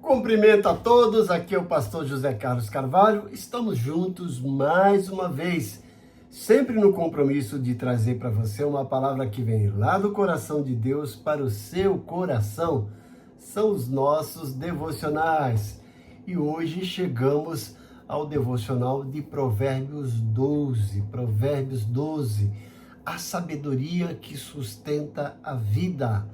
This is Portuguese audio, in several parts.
Cumprimento a todos, aqui é o pastor José Carlos Carvalho. Estamos juntos mais uma vez, sempre no compromisso de trazer para você uma palavra que vem lá do coração de Deus para o seu coração. São os nossos devocionais. E hoje chegamos ao devocional de Provérbios 12. Provérbios 12, a sabedoria que sustenta a vida,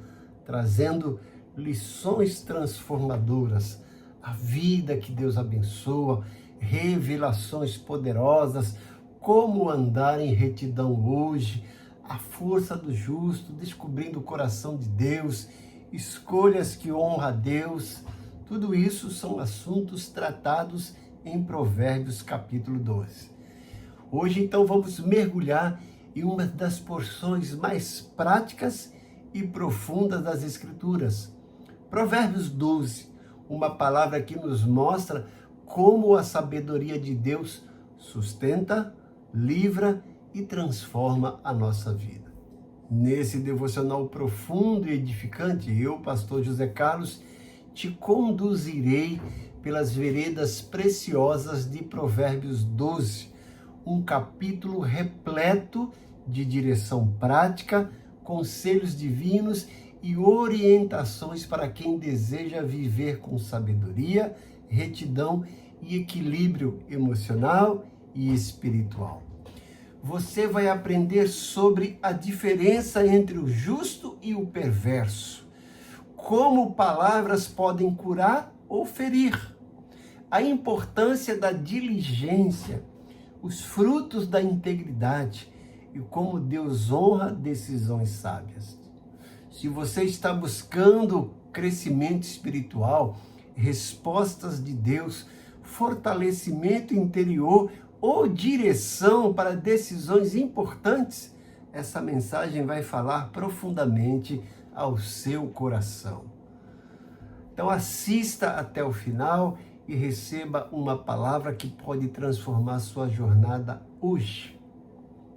trazendo lições transformadoras, a vida que Deus abençoa, revelações poderosas, como andar em retidão hoje, a força do justo, descobrindo o coração de Deus, escolhas que honram a Deus. Tudo isso são assuntos tratados em Provérbios capítulo 12. Hoje, então, vamos mergulhar em uma das porções mais práticas e profundas das Escrituras. Provérbios 12, uma palavra que nos mostra como a sabedoria de Deus sustenta, livra e transforma a nossa vida. Nesse devocional profundo e edificante, eu, pastor José Carlos, te conduzirei pelas veredas preciosas de Provérbios 12, um capítulo repleto de direção prática, conselhos divinos e orientações para quem deseja viver com sabedoria, retidão e equilíbrio emocional e espiritual. Você vai aprender sobre a diferença entre o justo e o perverso, como palavras podem curar ou ferir, a importância da diligência, os frutos da integridade e como Deus honra decisões sábias. Se você está buscando crescimento espiritual, respostas de Deus, fortalecimento interior ou direção para decisões importantes, essa mensagem vai falar profundamente ao seu coração. Então assista até o final e receba uma palavra que pode transformar sua jornada hoje.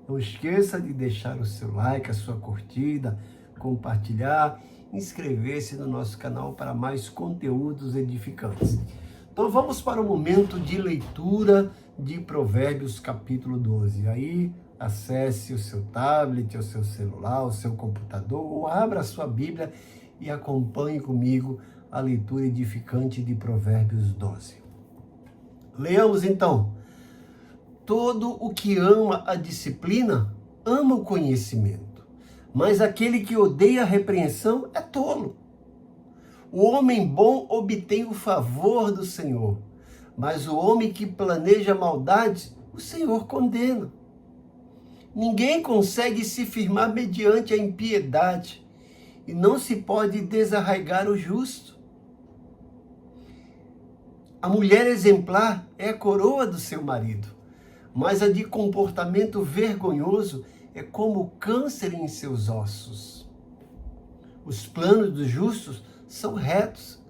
Não esqueça de deixar o seu like, a sua curtida, compartilhar, inscrever-se no nosso canal para mais conteúdos edificantes. Então vamos para o momento de leitura de Provérbios capítulo 12. Aí acesse o seu tablet, o seu celular, o seu computador, ou abra a sua Bíblia e acompanhe comigo a leitura edificante de Provérbios 12. Leamos então. Todo o que ama a disciplina, ama o conhecimento. Mas aquele que odeia a repreensão é tolo. O homem bom obtém o favor do Senhor, mas o homem que planeja maldade, o Senhor condena. Ninguém consegue se firmar mediante a impiedade, e não se pode desarraigar o justo. A mulher exemplar é a coroa do seu marido, mas a de comportamento vergonhoso é como o câncer em seus ossos. Os planos dos justos são retos,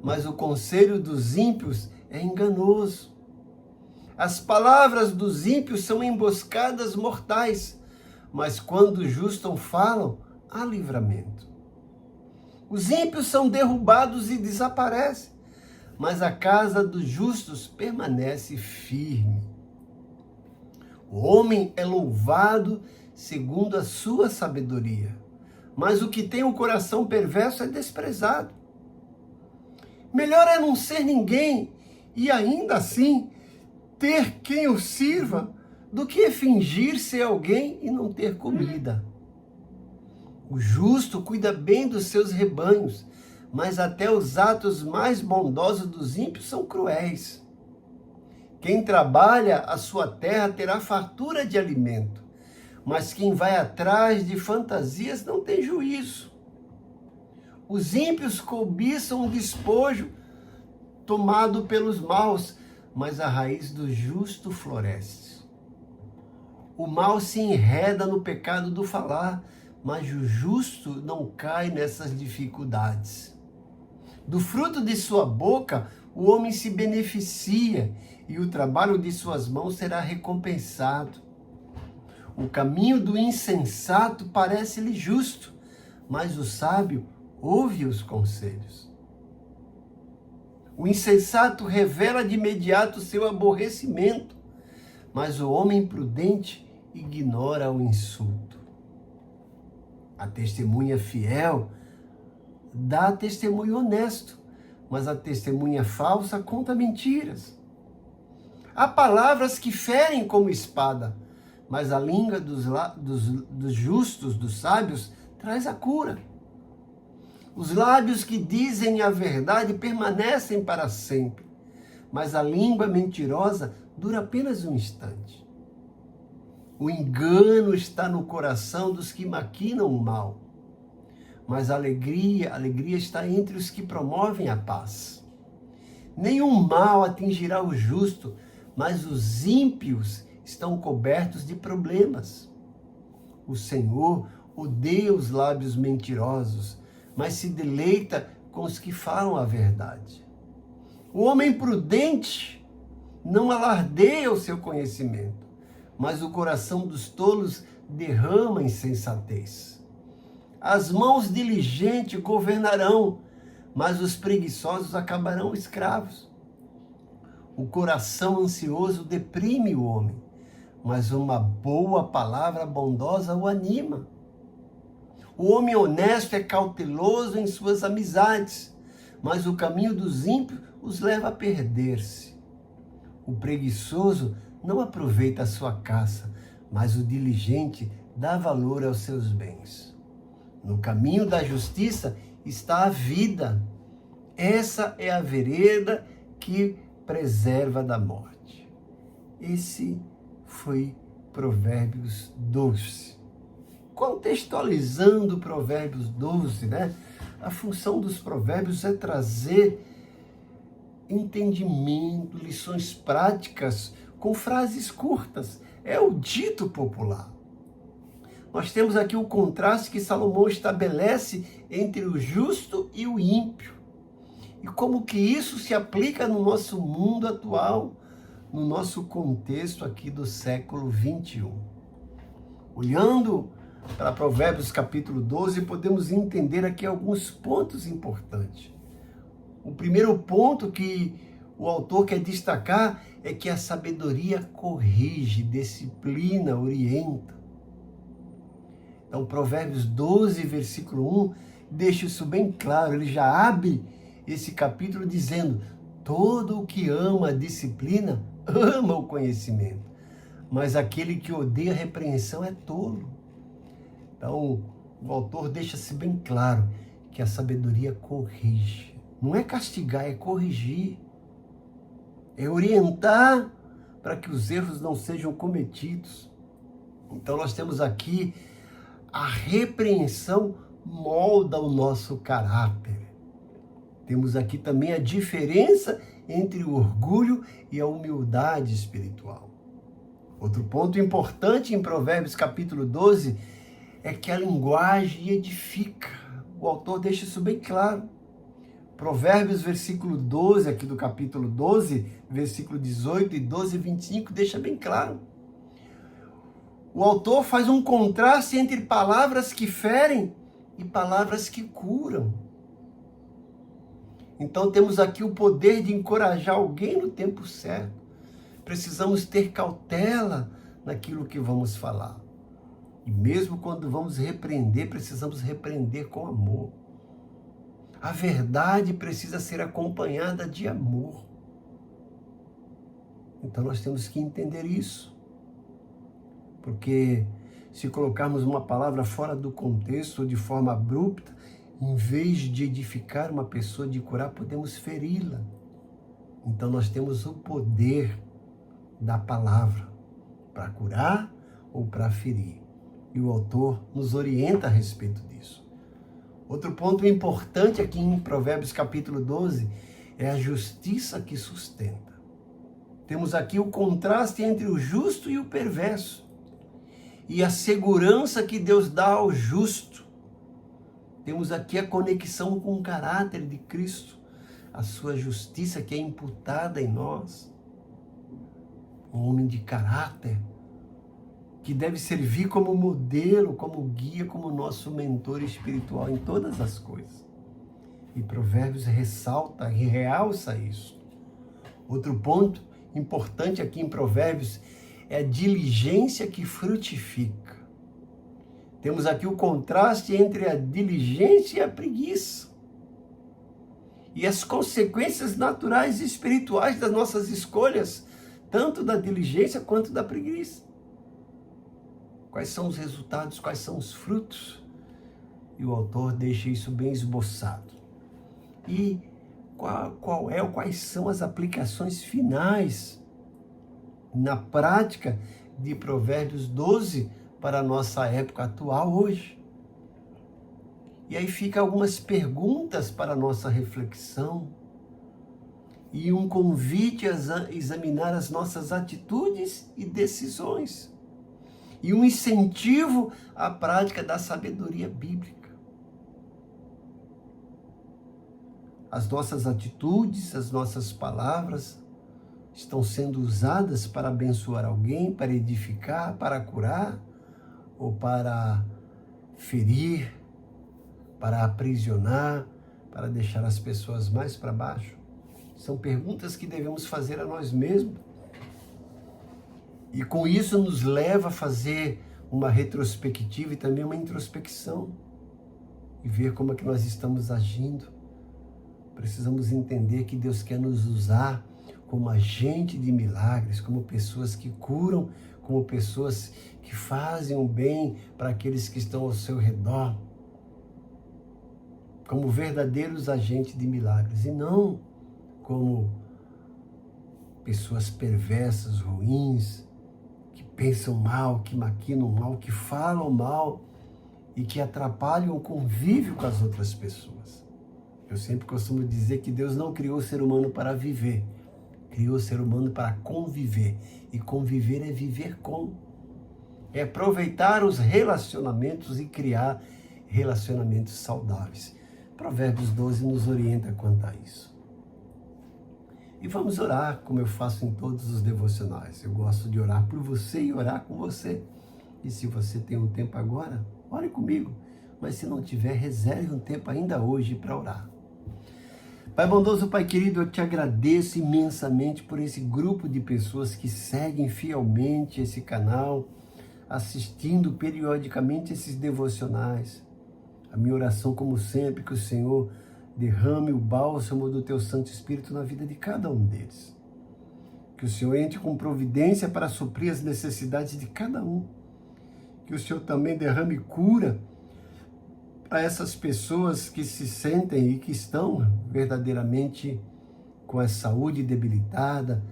mas o conselho dos ímpios é enganoso. As palavras dos ímpios são emboscadas mortais, mas quando os justos falam, há livramento. Os ímpios são derrubados e desaparecem, mas a casa dos justos permanece firme. O homem é louvado segundo a sua sabedoria, mas o que tem um coração perverso é desprezado. Melhor é não ser ninguém e ainda assim ter quem o sirva do que fingir ser alguém e não ter comida. O justo cuida bem dos seus rebanhos, mas até os atos mais bondosos dos ímpios são cruéis. Quem trabalha a sua terra terá fartura de alimento, mas quem vai atrás de fantasias não tem juízo. Os ímpios cobiçam o despojo tomado pelos maus, mas a raiz do justo floresce. O mal se enreda no pecado do falar, mas o justo não cai nessas dificuldades. Do fruto de sua boca, o homem se beneficia e o trabalho de suas mãos será recompensado. O caminho do insensato parece-lhe justo, mas o sábio ouve os conselhos. O insensato revela de imediato seu aborrecimento, mas o homem prudente ignora o insulto. A testemunha fiel dá testemunho honesto, mas a testemunha falsa conta mentiras. Há palavras que ferem como espada, mas a língua dos justos, dos sábios, traz a cura. Os lábios que dizem a verdade permanecem para sempre, mas a língua mentirosa dura apenas um instante. O engano está no coração dos que maquinam o mal, mas a alegria está entre os que promovem a paz. Nenhum mal atingirá o justo, mas os ímpios estão cobertos de problemas. O Senhor odeia os lábios mentirosos, mas se deleita com os que falam a verdade. O homem prudente não alardeia o seu conhecimento, mas o coração dos tolos derrama insensatez. As mãos diligentes governarão, mas os preguiçosos acabarão escravos. O coração ansioso deprime o homem, mas uma boa palavra bondosa o anima. O homem honesto é cauteloso em suas amizades, mas o caminho dos ímpios os leva a perder-se. O preguiçoso não aproveita a sua caça, mas o diligente dá valor aos seus bens. No caminho da justiça está a vida. Essa é a vereda que preserva da morte. Esse foi Provérbios 12. Contextualizando Provérbios 12, né? A função dos provérbios é trazer entendimento, lições práticas com frases curtas. É o dito popular. Nós temos aqui o contraste que Salomão estabelece entre o justo e o ímpio. E como que isso se aplica no nosso mundo atual, no nosso contexto aqui do século 21. Olhando para Provérbios capítulo 12, podemos entender aqui alguns pontos importantes. O primeiro ponto que o autor quer destacar é que a sabedoria corrige, disciplina, orienta. Então, Provérbios 12, versículo 1, deixa isso bem claro. Ele já abre esse capítulo dizendo: todo o que ama a disciplina, ama o conhecimento. Mas aquele que odeia a repreensão é tolo. Então, o autor deixa-se bem claro que a sabedoria corrige. Não é castigar, é corrigir. É orientar para que os erros não sejam cometidos. Então, nós temos aqui a repreensão molda o nosso caráter. Temos aqui também a diferença entre o orgulho e a humildade espiritual. Outro ponto importante em Provérbios capítulo 12 é que a linguagem edifica. O autor deixa isso bem claro. Provérbios versículo 12, aqui do capítulo 12, versículo 18 e 12 e 25, deixa bem claro. O autor faz um contraste entre palavras que ferem e palavras que curam. Então temos aqui o poder de encorajar alguém no tempo certo. Precisamos ter cautela naquilo que vamos falar. E mesmo quando vamos repreender, precisamos repreender com amor. A verdade precisa ser acompanhada de amor. Então nós temos que entender isso. Porque se colocarmos uma palavra fora do contexto ou de forma abrupta, em vez de edificar uma pessoa, de curar, podemos feri-la. Então nós temos o poder da palavra para curar ou para ferir. E o autor nos orienta a respeito disso. Outro ponto importante aqui em Provérbios capítulo 12 é a justiça que sustenta. Temos aqui o contraste entre o justo e o perverso. E a segurança que Deus dá ao justo. Temos aqui a conexão com o caráter de Cristo, a sua justiça que é imputada em nós. Um homem de caráter, que deve servir como modelo, como guia, como nosso mentor espiritual em todas as coisas. E Provérbios ressalta e realça isso. Outro ponto importante aqui em Provérbios é a diligência que frutifica. Temos aqui o contraste entre a diligência e a preguiça. E as consequências naturais e espirituais das nossas escolhas, tanto da diligência quanto da preguiça. Quais são os resultados, quais são os frutos? E o autor deixa isso bem esboçado. E quais são as aplicações finais na prática de Provérbios 12 para a nossa época atual hoje? E aí fica algumas perguntas para a nossa reflexão e um convite a examinar as nossas atitudes e decisões e um incentivo à prática da sabedoria bíblica. As nossas atitudes, as nossas palavras estão sendo usadas para abençoar alguém, para edificar, para curar ou para ferir, para aprisionar, para deixar as pessoas mais para baixo? São perguntas que devemos fazer a nós mesmos. E com isso nos leva a fazer uma retrospectiva e também uma introspecção. E ver como é que nós estamos agindo. Precisamos entender que Deus quer nos usar como agente de milagres, como pessoas que curam, como pessoas que fazem o bem para aqueles que estão ao seu redor. Como verdadeiros agentes de milagres e não como pessoas perversas, ruins, que pensam mal, que maquinam mal, que falam mal e que atrapalham o convívio com as outras pessoas. Eu sempre costumo dizer que Deus não criou o ser humano para viver, criou o ser humano para conviver. E conviver é viver com. É aproveitar os relacionamentos e criar relacionamentos saudáveis. Provérbios 12 nos orienta quanto a isso. E vamos orar, como eu faço em todos os devocionais. Eu gosto de orar por você e orar com você. E se você tem um tempo agora, ore comigo. Mas se não tiver, reserve um tempo ainda hoje para orar. Pai bondoso, Pai querido, eu te agradeço imensamente por esse grupo de pessoas que seguem fielmente esse canal, assistindo periodicamente esses devocionais. A minha oração, como sempre, que o Senhor derrame o bálsamo do Teu Santo Espírito na vida de cada um deles. Que o Senhor entre com providência para suprir as necessidades de cada um. Que o Senhor também derrame cura para essas pessoas que se sentem e que estão verdadeiramente com a saúde debilitada,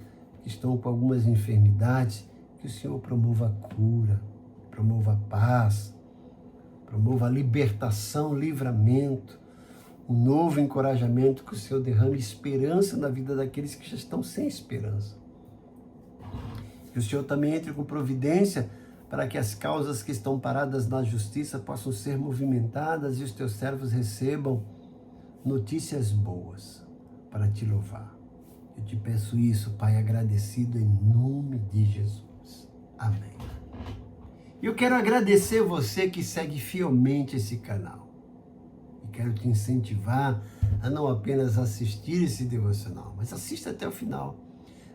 que estão com algumas enfermidades. Que o Senhor promova a cura, promova a paz, promova a libertação, livramento, um novo encorajamento, que o Senhor derrame esperança na vida daqueles que já estão sem esperança. Que o Senhor também entre com providência para que as causas que estão paradas na justiça possam ser movimentadas e os teus servos recebam notícias boas para te louvar. Eu te peço isso, Pai, agradecido em nome de Jesus. Amém. Eu quero agradecer você que segue fielmente esse canal. E quero te incentivar a não apenas assistir esse devocional, mas assista até o final.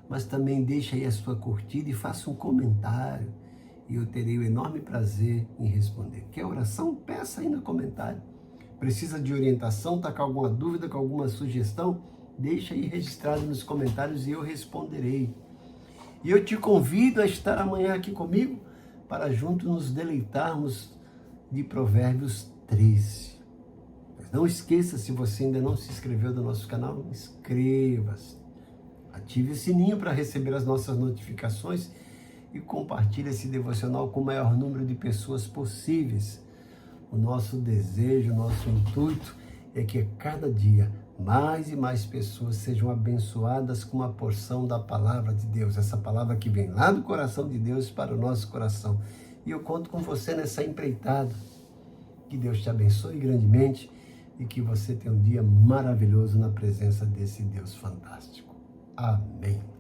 Mas também deixa aí a sua curtida e faça um comentário. E eu terei o enorme prazer em responder. Quer oração? Peça aí no comentário. Precisa de orientação? Está com alguma dúvida, com alguma sugestão? Deixa aí registrado nos comentários e eu responderei. E eu te convido a estar amanhã aqui comigo para juntos nos deleitarmos de Provérbios 13. Mas não esqueça, se você ainda não se inscreveu no nosso canal, inscreva-se. Ative o sininho para receber as nossas notificações e compartilhe esse devocional com o maior número de pessoas possíveis. O nosso desejo, o nosso intuito é que cada dia mais e mais pessoas sejam abençoadas com uma porção da palavra de Deus, essa palavra que vem lá do coração de Deus para o nosso coração. E eu conto com você nessa empreitada. Que Deus te abençoe grandemente e que você tenha um dia maravilhoso na presença desse Deus fantástico. Amém.